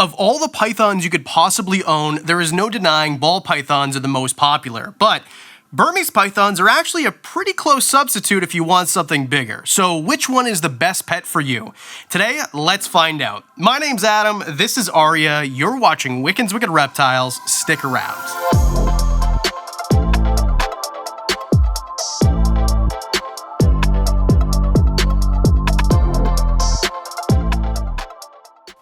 Of all the pythons you could possibly own, there is no denying ball pythons are the most popular, but Burmese pythons are actually a pretty close substitute if you want something bigger. So which one is the best pet for you? Today, let's find out. My name's Adam, this is Arya, you're watching Wickens Wicked Reptiles, stick around.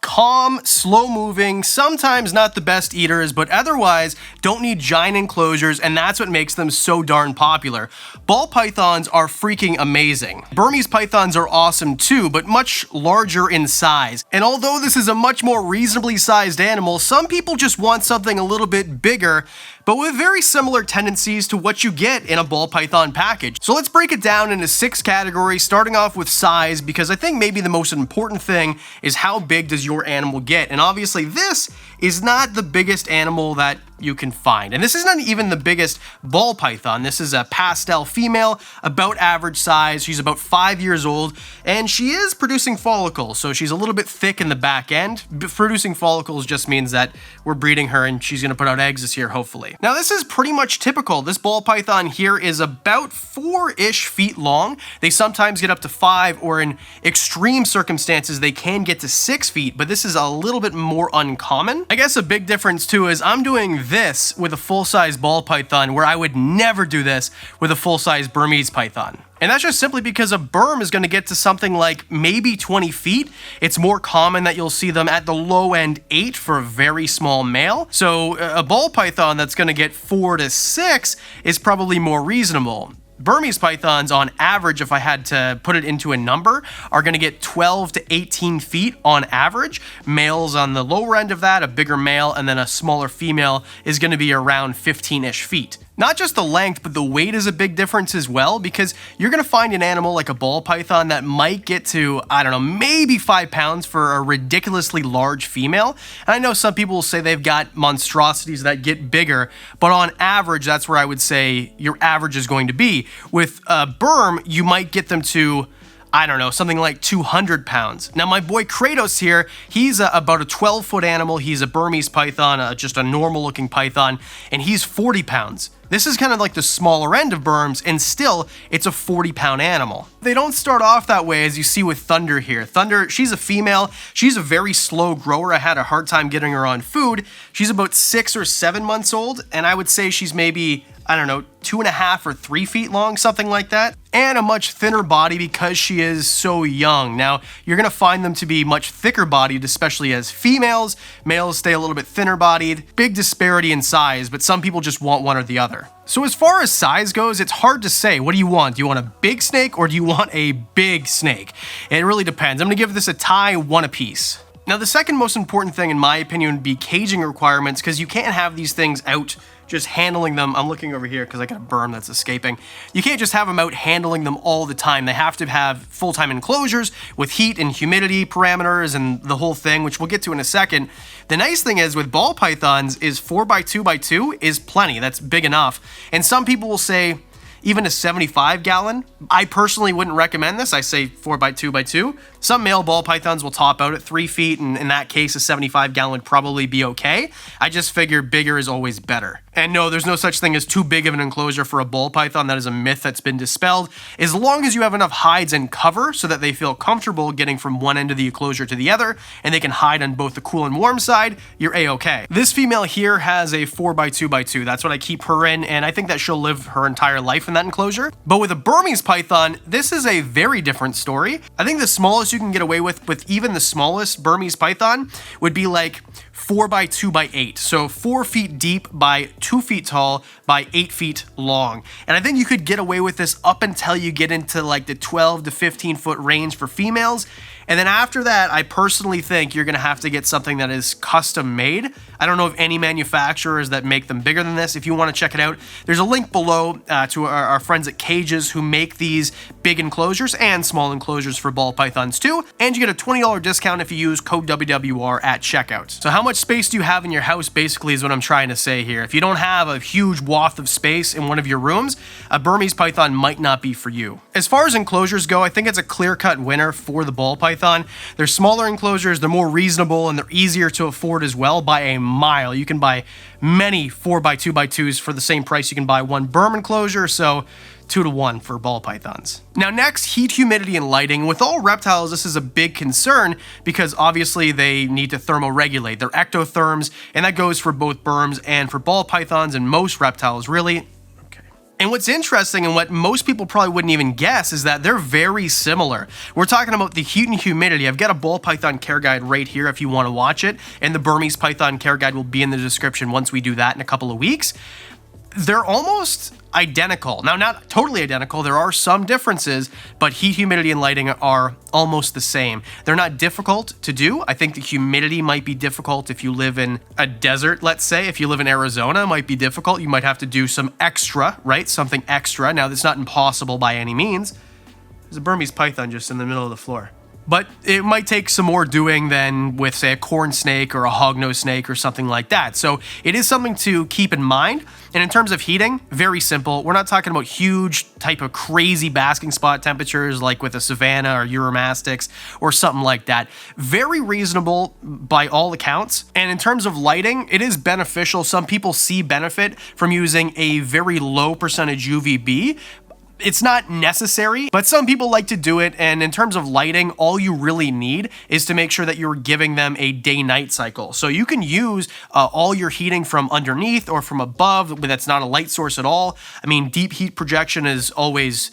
Calm, slow-moving, sometimes not the best eaters, but otherwise don't need giant enclosures, and that's what makes them so darn popular. Ball pythons are freaking amazing. Burmese pythons are awesome too, but much larger in size. And although this is a much more reasonably sized animal, some people just want something a little bit bigger, but with very similar tendencies to what you get in a ball python package. So let's break it down into 6 categories, starting off with size, because I think maybe the most important thing is how big does your animal get. And obviously this is not the biggest animal that you can find. And this is not even the biggest ball python. This is a pastel female, about average size. She's about 5 years old, and she is producing follicles, so she's a little bit thick in the back end. Producing follicles just means that we're breeding her and she's gonna put out eggs this year, hopefully. Now this is pretty much typical. This ball python here is about 4-ish feet long. They sometimes get up to 5, or in extreme circumstances, they can get to 6 feet, but this is a little bit more uncommon. I guess a big difference too is I'm doing this with a full-size ball python where I would never do this with a full-size Burmese python. And that's just simply because a Burm is going to get to something like maybe 20 feet. It's more common that you'll see them at the low end 8 for a very small male. So a ball python that's going to get 4 to 6 is probably more reasonable. Burmese pythons, on average, if I had to put it into a number, are going to get 12 to 18 feet on average. Males on the lower end of that, a bigger male, and then a smaller female is going to be around 15-ish feet. Not just the length, but the weight is a big difference as well, because you're going to find an animal like a ball python that might get to, I don't know, maybe 5 pounds for a ridiculously large female. And I know some people will say they've got monstrosities that get bigger, but on average, that's where I would say your average is going to be. With a Burm, you might get them to, I don't know, something like 200 pounds. Now, my boy Kratos here, he's about a 12-foot animal. He's a Burmese python, just a normal-looking python, and he's 40 pounds. This is kind of like the smaller end of Burms, and still, it's a 40-pound animal. They don't start off that way, as you see with Thunder here. Thunder, she's a female. She's a very slow grower. I had a hard time getting her on food. She's about 6 or 7 months old, and I would say she's maybe, I don't know, 2.5 or 3 feet long, something like that. And a much thinner body because she is so young. Now, you're gonna find them to be much thicker bodied, especially as females. Males stay a little bit thinner bodied. Big disparity in size, but some people just want one or the other. So as far as size goes, it's hard to say. What do you want? Do you want a big snake or do you want a big snake? It really depends. I'm gonna give this a tie, 1 apiece. Now, the second most important thing, in my opinion, would be caging requirements, because you can't have these things out just handling them. I'm looking over here because I got a Burm that's escaping. You can't just have them out handling them all the time. They have to have full-time enclosures with heat and humidity parameters and the whole thing, which we'll get to in a second. The nice thing is with ball pythons is 4x2x2 is plenty. That's big enough. And some people will say, even a 75-gallon. I personally wouldn't recommend this. I say 4x2x2. Some male ball pythons will top out at 3 feet, and in that case, a 75-gallon would probably be okay. I just figure bigger is always better. And no, there's no such thing as too big of an enclosure for a ball python. That is a myth that's been dispelled. As long as you have enough hides and cover so that they feel comfortable getting from one end of the enclosure to the other, and they can hide on both the cool and warm side, you're a-okay. This female here has a 4x2x2. That's what I keep her in, and I think that she'll live her entire life in that enclosure. But with a Burmese python, this is a very different story. I think the smallest you can get away with even the smallest Burmese python would be like 4x2x8. So 4 feet deep by 2 feet tall by 8 feet long. And I think you could get away with this up until you get into like the 12 to 15 foot range for females. And then after that, I personally think you're gonna have to get something that is custom made. I don't know of any manufacturers that make them bigger than this. If you wanna check it out, there's a link below to our friends at Cages who make these big enclosures and small enclosures for ball pythons too. And you get a $20 discount if you use code WWR at checkout. So how much space do you have in your house basically is what I'm trying to say here. If you don't have a huge waft of space in one of your rooms, a Burmese python might not be for you. As far as enclosures go, I think it's a clear-cut winner for the ball python. python. They're smaller enclosures, they're more reasonable, and they're easier to afford as well by a mile. You can buy many 4x2x2s for the same price you can buy one berm enclosure, so 2 to 1 for ball pythons. Now next, heat, humidity, and lighting. With all reptiles, this is a big concern because obviously they need to thermoregulate. They're ectotherms, and that goes for both berms and for ball pythons and most reptiles, really. And what's interesting and what most people probably wouldn't even guess is that they're very similar. We're talking about the heat and humidity. I've got a ball python care guide right here if you want to watch it, and the Burmese python care guide will be in the description once we do that in a couple of weeks. They're almost identical. Now, not totally identical. There are some differences, but heat, humidity, and lighting are almost the same. They're not difficult to do. I think the humidity might be difficult if you live in a desert, let's say. If you live in Arizona, it might be difficult. You might have to do some extra, right? Something extra. Now, that's not impossible by any means. There's a Burmese python just in the middle of the floor. But it might take some more doing than with, say, a corn snake or a hognose snake or something like that. So it is something to keep in mind. And in terms of heating, very simple. We're not talking about huge type of crazy basking spot temperatures like with a Savannah or Uromastyx or something like that. Very reasonable by all accounts. And in terms of lighting, it is beneficial. Some people see benefit from using a very low percentage UVB. It's not necessary, but some people like to do it, and in terms of lighting, all you really need is to make sure that you're giving them a day-night cycle. So you can use all your heating from underneath or from above, but that's not a light source at all. I mean, deep heat projection is always,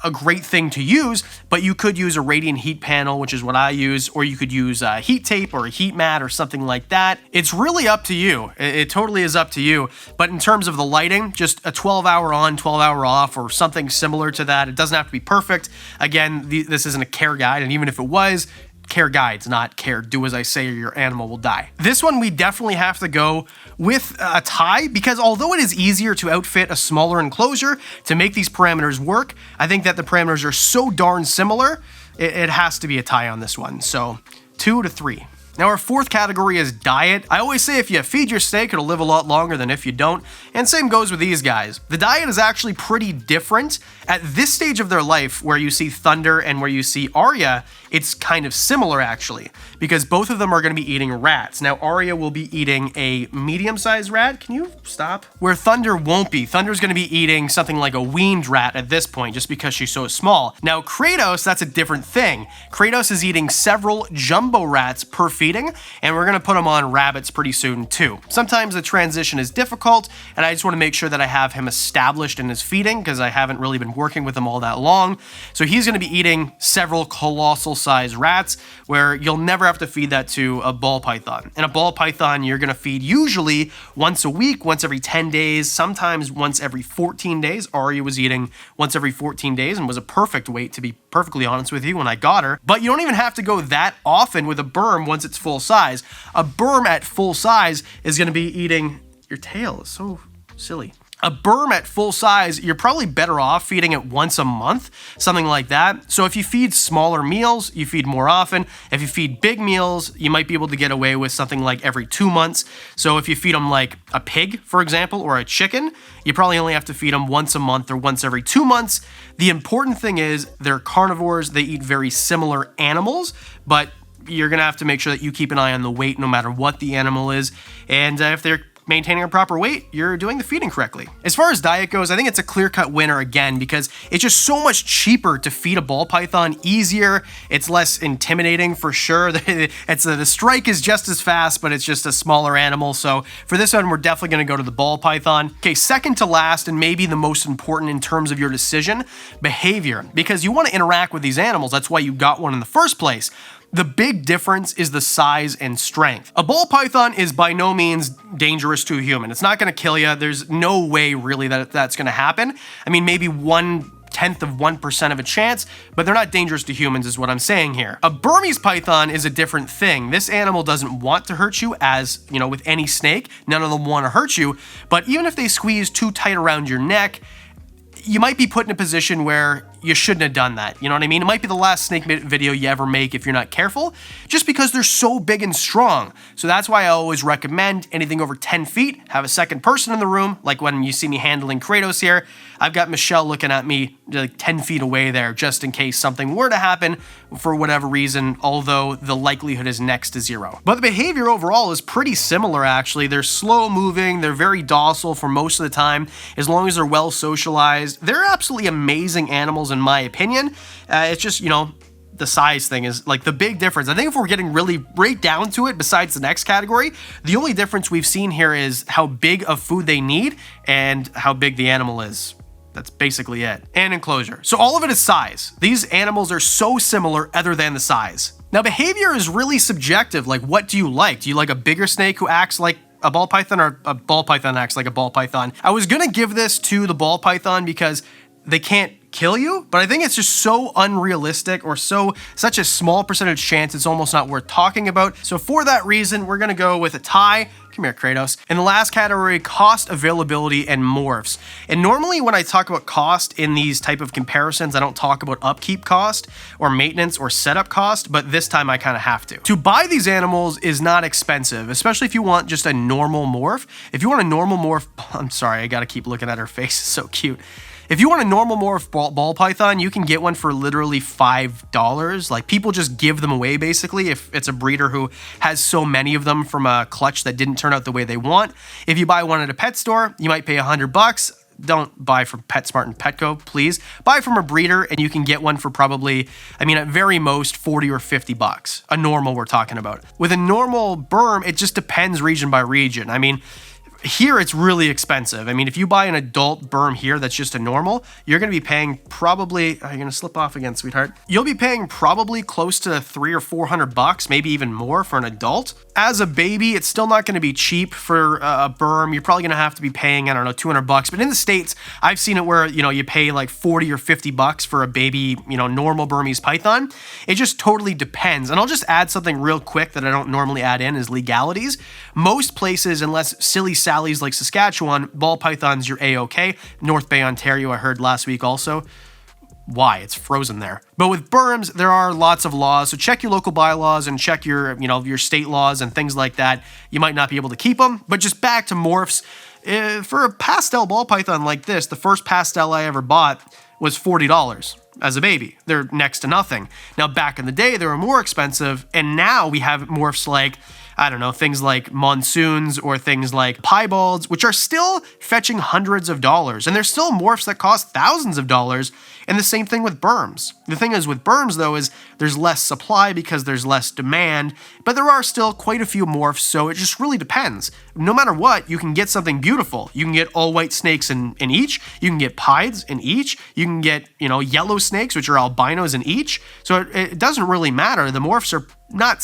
a great thing to use, but you could use a radiant heat panel, which is what I use, or you could use a heat tape or a heat mat or something like that. It's really up to you. It totally is up to you. But in terms of the lighting, just a 12-hour on, 12-hour off, or something similar to that. It doesn't have to be perfect. Again, this isn't a care guide, and even if it was, care guides, not care do as I say or your animal will die. This one we definitely have to go with a tie because although it is easier to outfit a smaller enclosure to make these parameters work, I think that the parameters are so darn similar, it has to be a tie on this one. So 2 to 3. Now our fourth category is diet. I always say if you feed your snake, it'll live a lot longer than if you don't. And same goes with these guys. The diet is actually pretty different. At this stage of their life, where you see Thunder and where you see Arya, it's kind of similar actually, because both of them are going to be eating rats. Now Arya will be eating a medium-sized rat. Can you stop? Where Thunder won't be. Thunder's going to be eating something like a weaned rat at this point, just because she's so small. Now Kratos, that's a different thing. Kratos is eating several jumbo rats per feeding, and we're going to put him on rabbits pretty soon too. Sometimes the transition is difficult, and I just want to make sure that I have him established in his feeding, because I haven't really been working with him all that long. So he's going to be eating several colossal size rats, where you'll never have to feed that to a ball python. In a ball python, you're going to feed usually once a week, once every 10 days, sometimes once every 14 days. Arya was eating once every 14 days and was a perfect weight, to be perfectly honest with you, when I got her. But you don't even have to go that often with a berm once it's full size. A berm at full size is going to be eating... Your tail is so silly. A berm at full size, you're probably better off feeding it once a month, something like that. So if you feed smaller meals, you feed more often. If you feed big meals, you might be able to get away with something like every 2 months. So if you feed them like a pig, for example, or a chicken, you probably only have to feed them once a month or once every 2 months. The important thing is they're carnivores. They eat very similar animals, but you're going to have to make sure that you keep an eye on the weight no matter what the animal is. And if they're maintaining a proper weight, you're doing the feeding correctly. As far as diet goes, I think it's a clear-cut winner again, because it's just so much cheaper to feed a ball python, easier, it's less intimidating for sure. The strike is just as fast, but it's just a smaller animal. So for this one, we're definitely gonna go to the ball python. Okay, second to last, and maybe the most important in terms of your decision, behavior, because you wanna interact with these animals. That's why you got one in the first place. The big difference is the size and strength. A ball python is by no means dangerous to a human. It's not gonna kill you. There's no way really that that's gonna happen. I mean, maybe 1/10 of 1% of a chance, but they're not dangerous to humans is what I'm saying here. A Burmese python is a different thing. This animal doesn't want to hurt you, as, with any snake. None of them want to hurt you, but even if they squeeze too tight around your neck, you might be put in a position where you shouldn't have done that. You know what I mean? It might be the last snake video you ever make if you're not careful, just because they're so big and strong. So that's why I always recommend anything over 10 feet, have a second person in the room, like when you see me handling Kratos here. I've got Michelle looking at me like 10 feet away there, just in case something were to happen for whatever reason, although the likelihood is next to zero. But the behavior overall is pretty similar, actually. They're slow moving, they're very docile for most of the time, as long as they're well socialized. They're absolutely amazing animals in my opinion. It's just, you know, the size thing is like the big difference. I think if we're getting really right down to it, besides the next category, the only difference we've seen here is how big of food they need and how big the animal is. That's basically it. And enclosure. So all of it is size. These animals are so similar other than the size. Now behavior is really subjective. Like, what do you like? Do you like a bigger snake who acts like a ball python, or a ball python acts like a ball python? I was gonna give this to the ball python because they can't kill you, but I think it's just so unrealistic, or such a small percentage chance it's almost not worth talking about. So for that reason, we're gonna go with a tie. Come here, Kratos. In the last category, cost, availability, and morphs. And normally when I talk about cost in these type of comparisons, I don't talk about upkeep cost or maintenance or setup cost, but this time I kind of have to. To buy these animals is not expensive, especially if you want just a normal morph. If you want a normal morph, I'm sorry, I gotta keep looking at her face, it's so cute. If you want a normal morph ball python, you can get one for literally $5. Like, people just give them away basically if it's a breeder who has so many of them from a clutch that didn't turn out the way they want. If you buy one at a pet store, you might pay $100. Don't buy from PetSmart and Petco, please. Buy from a breeder and you can get one for probably, I mean, at very most 40 or 50 bucks. A normal we're talking about. With a normal Burm, it just depends region by region. I mean, here it's really expensive. I mean, if you buy an adult Burm here that's just a normal, you're going to be paying probably, are you going to slip off again, sweetheart? You'll be paying probably close to $300 or $400, maybe even more for an adult. As a baby, it's still not going to be cheap for a Burm. You're probably going to have to be paying, I don't know, $200. But in the States, I've seen it where, you know, you pay like 40 or 50 bucks for a baby, you know, normal Burmese python. It just totally depends. And I'll just add something real quick that I don't normally add in is legalities. Most places, unless silly Sally's like Saskatchewan, ball pythons, you're A-okay. North Bay, Ontario, I heard last week also. Why? It's frozen there. But with Burms, there are lots of laws. So check your local bylaws and check your, you know, your state laws and things like that. You might not be able to keep them. But just back to morphs. For a pastel ball python like this, the first pastel I ever bought was $40 as a baby. They're next to nothing. Now, back in the day, they were more expensive. And now we have morphs like, I don't know, things like monsoons or things like piebalds, which are still fetching hundreds of dollars. And there's still morphs that cost thousands of dollars. And the same thing with Burms. The thing is with Burms, though, is there's less supply because there's less demand, but there are still quite a few morphs, so it just really depends. No matter what, you can get something beautiful. You can get all white snakes in each. You can get pieds in each. You can get, you know, yellow snakes, which are albinos in each. So it doesn't really matter. The morphs are not,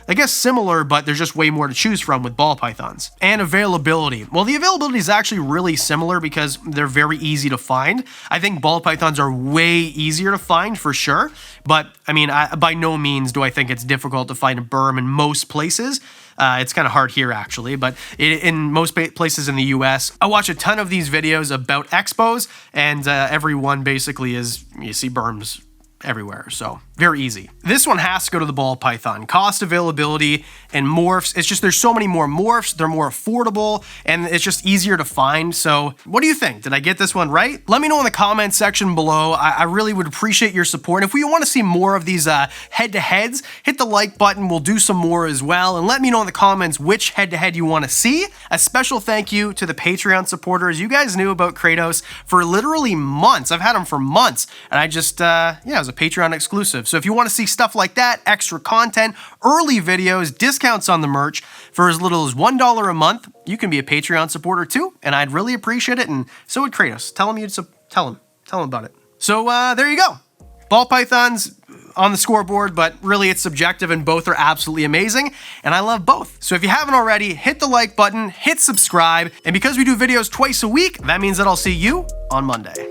I guess, similar, but there's just way more to choose from with ball pythons. And availability. Well, the availability is actually really similar because they're very easy to find. I think ball pythons are way easier to find for sure, but I mean, by no means do I think it's difficult to find a Burm in most places. It's kind of hard here actually, but in most places in the US, I watch a ton of these videos about expos, and every one basically is, you see Burms everywhere, so very easy. This one has to go to the ball python. Cost, availability, and morphs. It's just there's so many more morphs, they're more affordable, and it's just easier to find. So what do you think? Did I get this one right? Let me know in the comments section below. I really would appreciate your support. If we want to see more of these head-to-heads, hit the like button. We'll do some more as well. And let me know in the comments which head-to-head you want to see. A special thank you to the Patreon supporters. You guys knew about Kratos for literally months. I've had him for months, and I just, yeah, it was a Patreon exclusive. So if you want to see stuff like that, extra content, early videos, discounts on the merch for as little as $1 a month, you can be a Patreon supporter too, and I'd really appreciate it, and so would Kratos. Tell him about it. So there you go. Ball pythons on the scoreboard, but really it's subjective and both are absolutely amazing, and I love both. So if you haven't already, hit the like button, hit subscribe, and because we do videos twice a week, that means that I'll see you on Monday.